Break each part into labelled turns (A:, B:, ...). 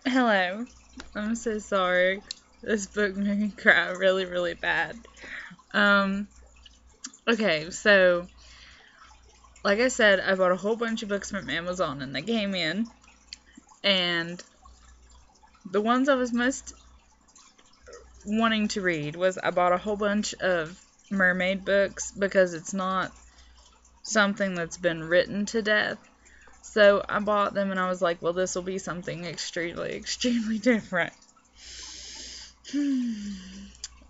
A: Hello. I'm so sorry. This book made me cry really, really bad. Um, okay, so, like I said, I bought a whole bunch of books from Amazon and they came in, and the ones I was most wanting to read was I bought a whole bunch of Mermaid books because it's not something that's been written to death. So I bought them and I was like, well, this will be something extremely, extremely different.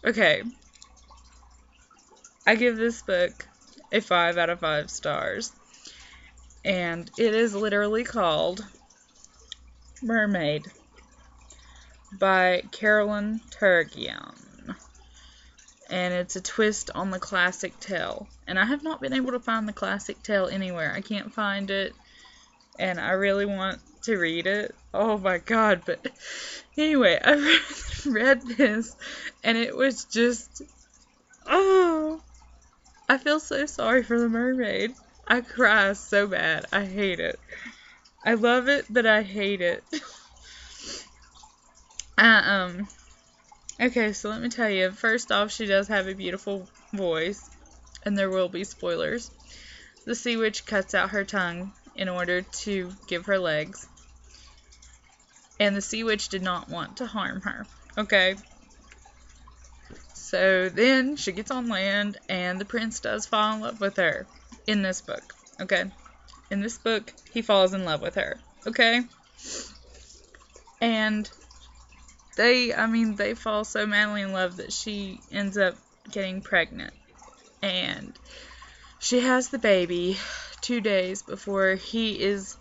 A: Okay, I give this book a 5 out of 5 stars. And it is literally called Mermaid by Carolyn Turgeon. And it's a twist on the classic tale. And I have not been able to find the classic tale anywhere. I can't find it. And I really want to read it. Oh my god. But anyway, I read this. And it was just... Oh, I feel so sorry for the mermaid. I cry so bad. I hate it. I love it, but I hate it. Okay, so let me tell you. First off, she does have a beautiful voice, and there will be spoilers. The sea witch cuts out her tongue in order to give her legs, and the sea witch did not want to harm her. Okay? So then she gets on land, and the prince does fall in love with her in this book. Okay? In this book, he falls in love with her. Okay? And they fall so madly in love that she ends up getting pregnant. And she has the baby 2 days before he is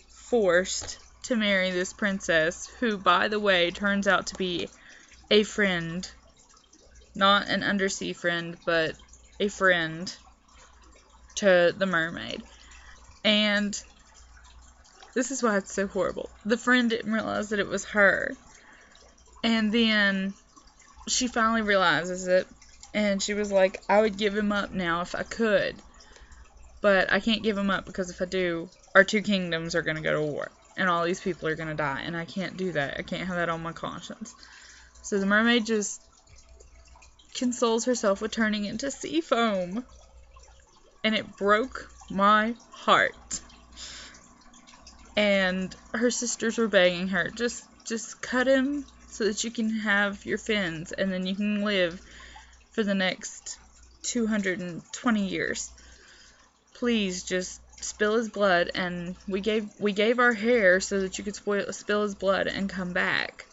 A: forced to marry this princess, who, by the way, turns out to be a friend. Not an undersea friend, but a friend to the mermaid. And this is why it's so horrible. The friend didn't realize that it was her. And then she finally realizes it. And she was like, I would give him up now if I could. But I can't give him up because if I do, our 2 kingdoms are going to go to war. And all these people are going to die. And I can't do that. I can't have that on my conscience. So the mermaid just consoles herself with turning into sea foam. And it broke my heart. And her sisters were begging her, just cut him so that you can have your fins and then you can live for the next 220 years. Please just spill his blood. And we gave our hair so that you could spill his blood and come back.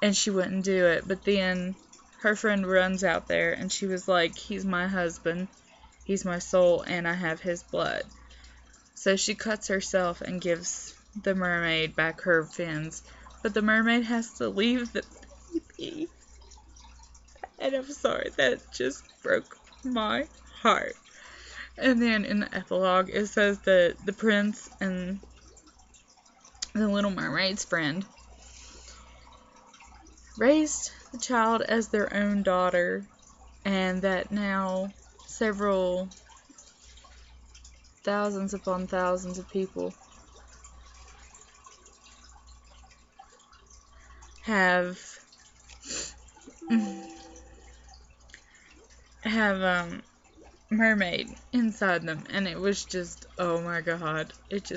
A: And she wouldn't do it. But then her friend runs out there and she was like, he's my husband, he's my soul, and I have his blood. So she cuts herself and gives the mermaid back her fins. But the mermaid has to leave the baby. And I'm sorry, that just broke my heart. And then in the epilogue, it says that the prince and the little mermaid's friend raised the child as their own daughter, and that now several thousands upon thousands of people have mermaid inside them. And it was just, oh my god, it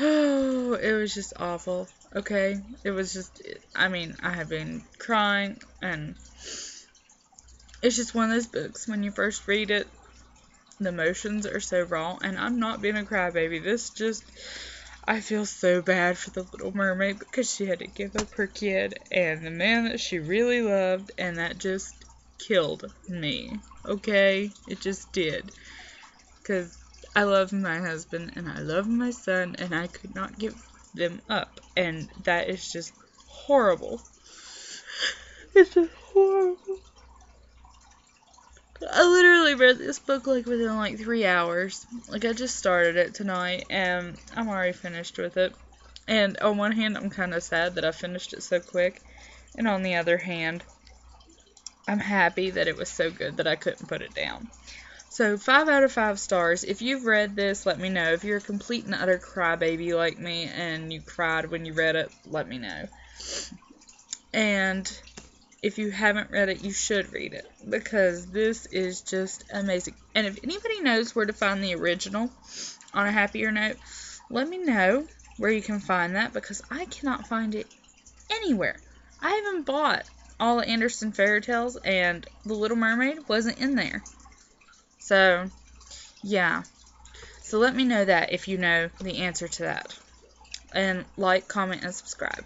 A: was just awful. Okay, it was just, I have been crying, and it's just one of those books, when you first read it, the emotions are so raw. And I'm not being a crybaby. I feel so bad for the little mermaid because she had to give up her kid and the man that she really loved, and that just killed me. Okay? It just did. Because I love my husband and I love my son, and I could not give them up. And that is just horrible. It's just horrible. I literally read this book within 3 hours. I just started it tonight and I'm already finished with it. And on one hand, I'm kind of sad that I finished it so quick. And on the other hand, I'm happy that it was so good that I couldn't put it down. So 5 out of 5 stars. If you've read this, let me know. If you're a complete and utter crybaby like me and you cried when you read it, let me know. And if you haven't read it, you should read it, because this is just amazing. And if anybody knows where to find the original on a happier note, let me know where you can find that, because I cannot find it anywhere. I haven't bought all the Anderson fairy tales, and The Little Mermaid wasn't in there. So, yeah. So let me know that if you know the answer to that. And like, comment, and subscribe.